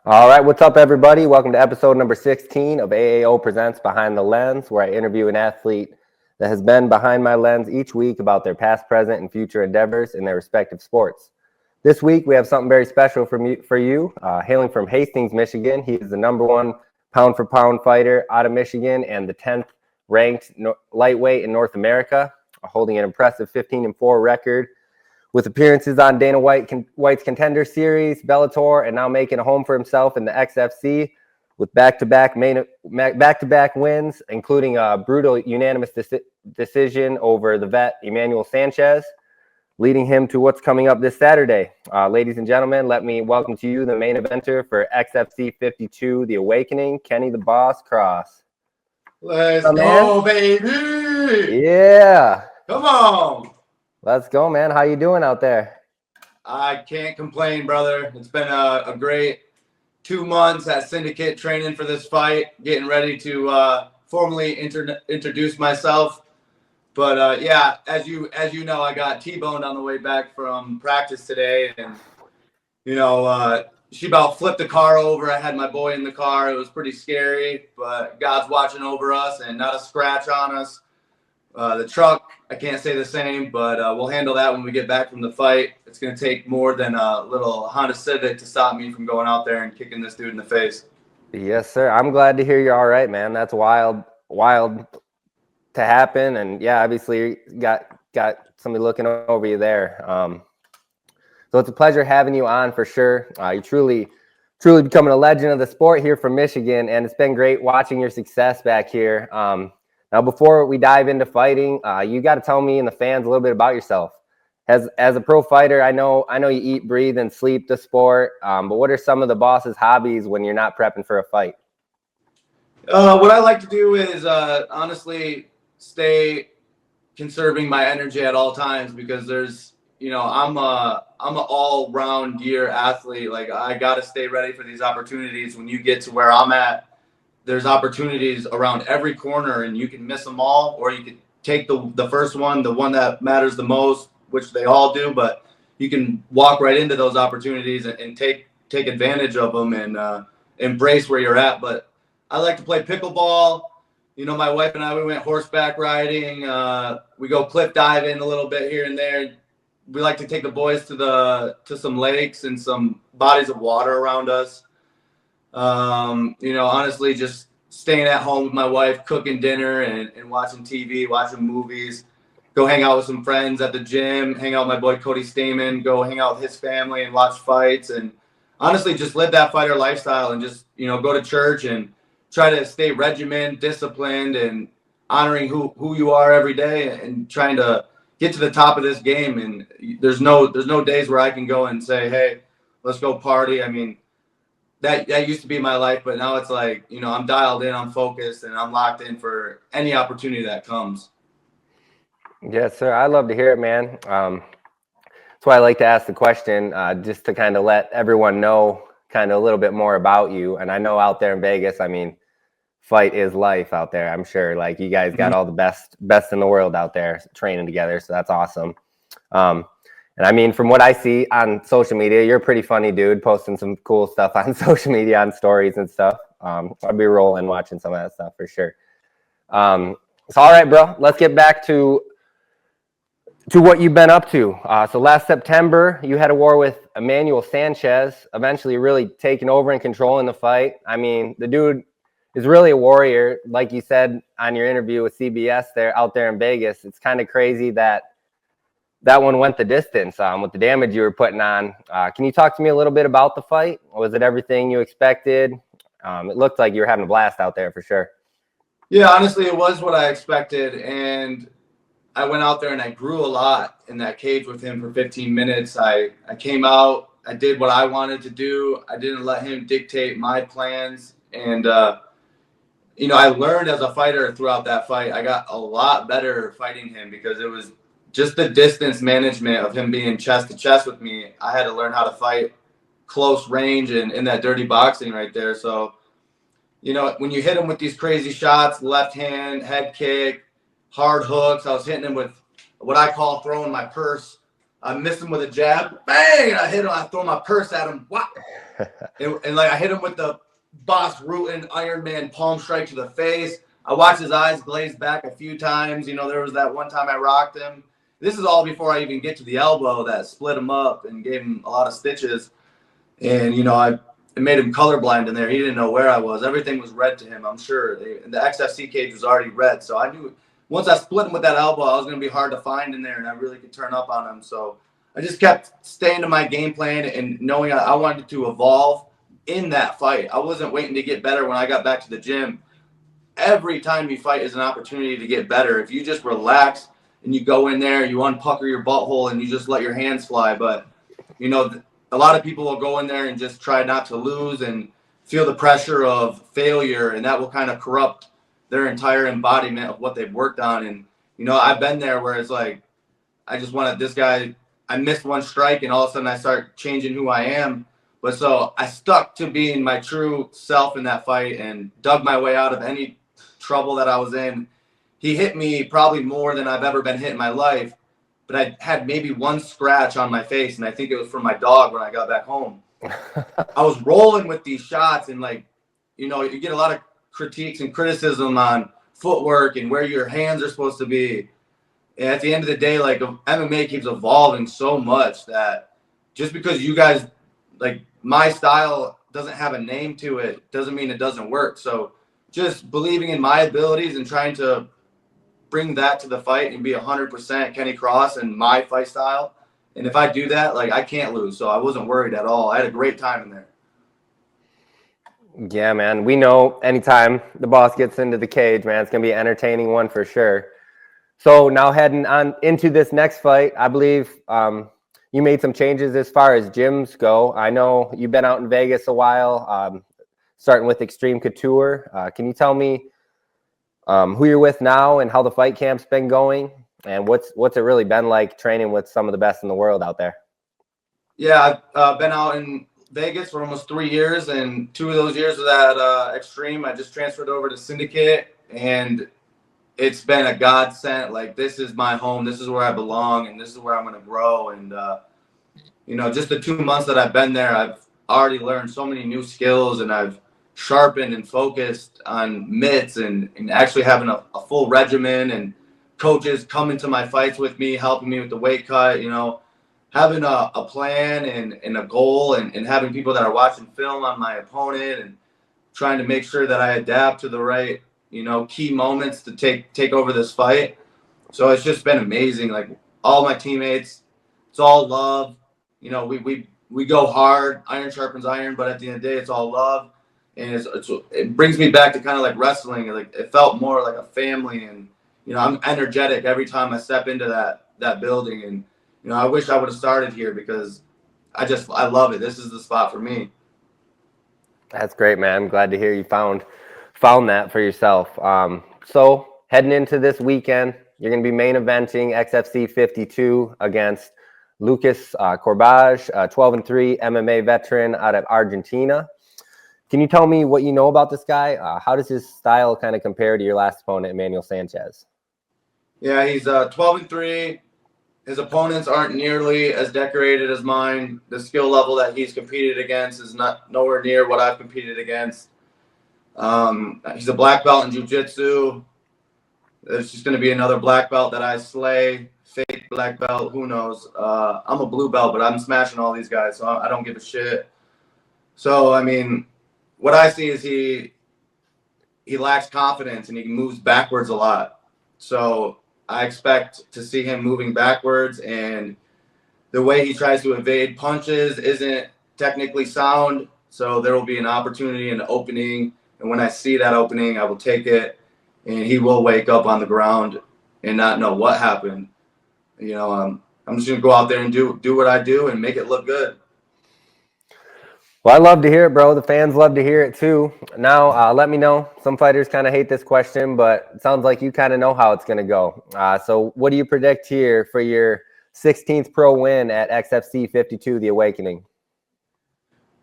All right, what's up, everybody? Welcome to episode number 16 of AAO Presents Behind the Lens, where I interview an athlete that has been behind my lens each week about their past, present, and future endeavors in their respective sports. This week, we have something very special for you. Hailing from Hastings, Michigan, he is the #1 pound-for-pound fighter out of Michigan and the 10th ranked lightweight in North America, holding an impressive 15-4 record with appearances on Dana White's Contender Series, Bellator, and now making a home for himself in the XFC with back-to-back wins, including a brutal unanimous decision over the vet Emmanuel Sanchez, leading him to what's coming up this Saturday. Ladies and gentlemen, let me welcome to you the main eventer for XFC 52, The Awakening, Kenny the Boss Cross. Let's go, baby! Yeah. Come on! Let's go, man. How you doing out there? I can't complain, brother. It's been a great 2 months at Syndicate training for this fight, getting ready to formally introduce myself. But yeah, as you know, I got T-boned on the way back from practice today, and she about flipped the car over. I had my boy in the car. It was pretty scary, but God's watching over us, and not a scratch on us. The truck, I can't say the same, but we'll handle that when we get back from the fight. It's going to take more than a little Honda Civic to stop me from going out there and kicking this dude in the face. Yes, sir. I'm glad to hear you're all right, man. That's wild to happen. And yeah, obviously you got somebody looking over you there. So it's a pleasure having you on for sure. You're truly becoming a legend of the sport here from Michigan, and it's been great watching your success back here. Now, before we dive into fighting, you got to tell me and the fans a little bit about yourself. As a pro fighter, I know you eat, breathe, and sleep the sport. But what are some of the boss's hobbies when you're not prepping for a fight? What I like to do is honestly stay conserving my energy at all times, because there's, I'm an all-round gear athlete. Like, I got to stay ready for these opportunities. When you get to where I'm at, there's opportunities around every corner, and you can miss them all, or you can take the first one, the one that matters the most, which they all do, but you can walk right into those opportunities and take advantage of them and embrace where you're at. But I like to play pickleball. My wife and I, we went horseback riding. We go cliff diving a little bit here and there. We like to take the boys to some lakes and some bodies of water around us. Honestly, just staying at home with my wife, cooking dinner and watching TV, watching movies, go hang out with some friends at the gym, hang out with my boy Cody Stamen, go hang out with his family and watch fights, and honestly just live that fighter lifestyle, and just, go to church and try to stay regimented, disciplined, and honoring who you are every day, and trying to get to the top of this game. And there's no days where I can go and say, hey, let's go party. I mean, that used to be my life, but now it's like, I'm dialed in, I'm focused, and I'm locked in for any opportunity that comes. Yes, sir. I love to hear it, man. That's why I like to ask the question, just to kind of let everyone know kind of a little bit more about you. And I know out there in Vegas, I mean, fight is life out there. I'm sure, like, you guys got all the best in the world out there training together, so that's awesome. And I mean, from what I see on social media, you're a pretty funny dude, posting some cool stuff on social media, on stories and stuff. I'll be rolling, watching some of that stuff for sure. So all right, bro, let's get back to what you've been up to. So last September, you had a war with Emmanuel Sanchez, eventually really taking over and controlling the fight. I mean, the dude is really a warrior. Like you said on your interview with CBS out there in Vegas, it's kind of crazy that one went the distance with the damage you were putting on. Can you talk to me a little bit about the fight? Was it everything you expected? It looked like you were having a blast out there for sure. Yeah, honestly, it was what I expected. And I went out there and I grew a lot in that cage with him for 15 minutes. I came out, I did what I wanted to do. I didn't let him dictate my plans. And, I learned as a fighter throughout that fight. I got a lot better fighting him, because it was just the distance management of him being chest to chest with me. I had to learn how to fight close range and in that dirty boxing right there. So, when you hit him with these crazy shots, left hand, head kick, hard hooks, I was hitting him with what I call throwing my purse I missed him with a jab. Bang! And I hit him. I throw my purse at him. Wow. And like I hit him with the Boss Rutan Iron Man palm strike to the face. I watched his eyes glaze back a few times. You know, there was that one time I rocked him. This is all before I even get to the elbow that split him up and gave him a lot of stitches. And, you know, it made him colorblind in there. He didn't know where I was. Everything was red to him, I'm sure. The XFC cage was already red. So I knew once I split him with that elbow, I was going to be hard to find in there, and I really could turn up on him. So I just kept staying to my game plan and knowing I wanted to evolve in that fight. I wasn't waiting to get better when I got back to the gym. Every time you fight is an opportunity to get better. If you just relax and you go in there, you unpucker your butthole and you just let your hands fly. But, you know, a lot of people will go in there and just try not to lose and feel the pressure of failure, and that will kind of corrupt their entire embodiment of what they've worked on. And, you know, I've been there where it's like, I just wanted this guy, I missed one strike and all of a sudden I start changing who I am. But so I stuck to being my true self in that fight and dug my way out of any trouble that I was in. He hit me probably more than I've ever been hit in my life, but I had maybe one scratch on my face, and I think it was from my dog when I got back home. I was rolling with these shots, and like, you know, you get a lot of critiques and criticism on footwork and where your hands are supposed to be. And at the end of the day, like, MMA keeps evolving so much that just because you guys, like, my style doesn't have a name to it doesn't mean it doesn't work. So just believing in my abilities and trying to bring that to the fight and be 100% Kenny Cross and my fight style. And if I do that, like, I can't lose. So I wasn't worried at all. I had a great time in there. Yeah, man. We know anytime the boss gets into the cage, man, it's going to be an entertaining one for sure. So now heading on into this next fight, I believe you made some changes as far as gyms go. I know you've been out in Vegas a while, starting with Extreme Couture. Can you tell me who you're with now and how the fight camp's been going, and what's it really been like training with some of the best in the world out there? Yeah, I've been out in Vegas for almost 3 years, and 2 of those years was at Extreme. I just transferred over to Syndicate, and it's been a godsend. Like, this is my home. This is where I belong, and this is where I'm going to grow. And, you know, just the 2 months that I've been there, I've already learned so many new skills, and I've sharpened and focused on mitts and actually having a full regimen, and coaches coming to my fights with me, helping me with the weight cut, you know, having a plan and a goal, and having people that are watching film on my opponent and trying to make sure that I adapt to the right, you know, key moments to take over this fight. So it's just been amazing. Like, all my teammates, it's all love. You know, we go hard. Iron sharpens iron, but at the end of the day, it's all love. And it brings me back to kind of like wrestling. Like, it felt more like a family, and, you know, I'm energetic every time I step into that building. And, you know, I wish I would have started here because I love it. This is the spot for me. That's great, man. I'm glad to hear you found that for yourself. So heading into this weekend, you're going to be main eventing XFC 52 against Lucas Corbage, 12-3 MMA veteran out of Argentina. Can you tell me what you know about this guy? How does his style kind of compare to your last opponent, Emmanuel Sanchez? Yeah, he's 12-3. His opponents aren't nearly as decorated as mine. The skill level that he's competed against is nowhere near what I've competed against. He's a black belt in jiu-jitsu. It's just going to be another black belt that I slay. Fake black belt, who knows? I'm a blue belt, but I'm smashing all these guys, so I don't give a shit. So, I mean, what I see is he lacks confidence, and he moves backwards a lot. So I expect to see him moving backwards, and the way he tries to evade punches isn't technically sound. So there will be an opportunity, an opening, and when I see that opening, I will take it, and he will wake up on the ground and not know what happened. You know, I'm just gonna go out there and do what I do and make it look good. Well, I love to hear it, bro. The fans love to hear it too. Now, let me know. Some fighters kind of hate this question, but it sounds like you kind of know how it's going to go. So what do you predict here for your 16th pro win at XFC 52, The Awakening?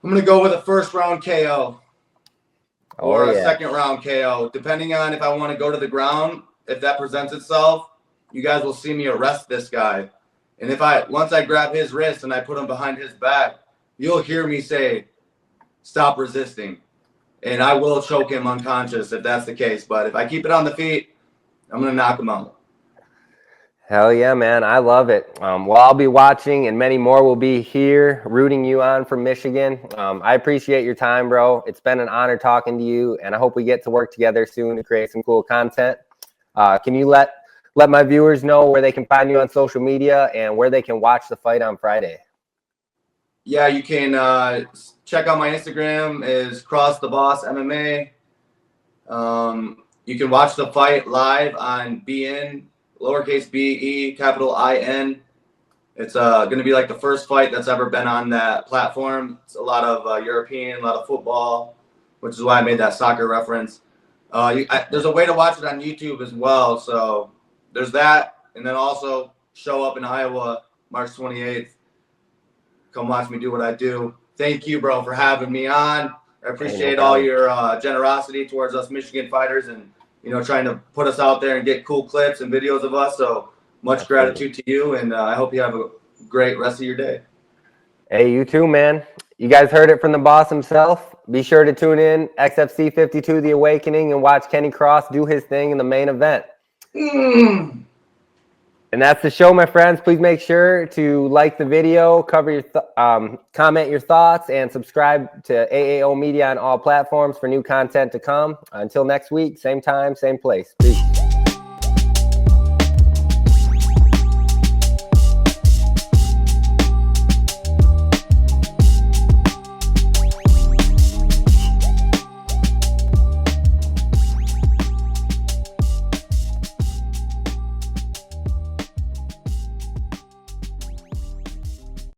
I'm going to go with a first round KO or a second round KO, depending on if I want to go to the ground. If that presents itself, you guys will see me arrest this guy And once I grab his wrist and I put him behind his back, you'll hear me say, "Stop resisting." And I will choke him unconscious if that's the case. But if I keep it on the feet, I'm going to knock him out. Hell yeah, man. I love it. Well, I'll be watching, and many more will be here rooting you on from Michigan. I appreciate your time, bro. It's been an honor talking to you, and I hope we get to work together soon to create some cool content. Can you let my viewers know where they can find you on social media and where they can watch the fight on Friday? Yeah, you can check out my Instagram is Cross the Boss MMA. You can watch the fight live on BN, lowercase b-e, capital I-N. It's going to be like the first fight that's ever been on that platform. It's a lot of European, a lot of football, which is why I made that soccer reference. There's a way to watch it on YouTube as well. So there's that. And then also show up in Iowa, March 28th. Come watch me do what I do. Thank you, bro, for having me on. I appreciate all your generosity towards us Michigan fighters and, trying to put us out there and get cool clips and videos of us. So much gratitude to you, and I hope you have a great rest of your day. Hey, you too, man. You guys heard it from the boss himself. Be sure to tune in XFC 52 The Awakening and watch Kenny Cross do his thing in the main event. And that's the show, my friends. Please make sure to like the video, cover your comment your thoughts, and subscribe to AAO Media on all platforms for new content to come. Until next week, same time, same place. Peace.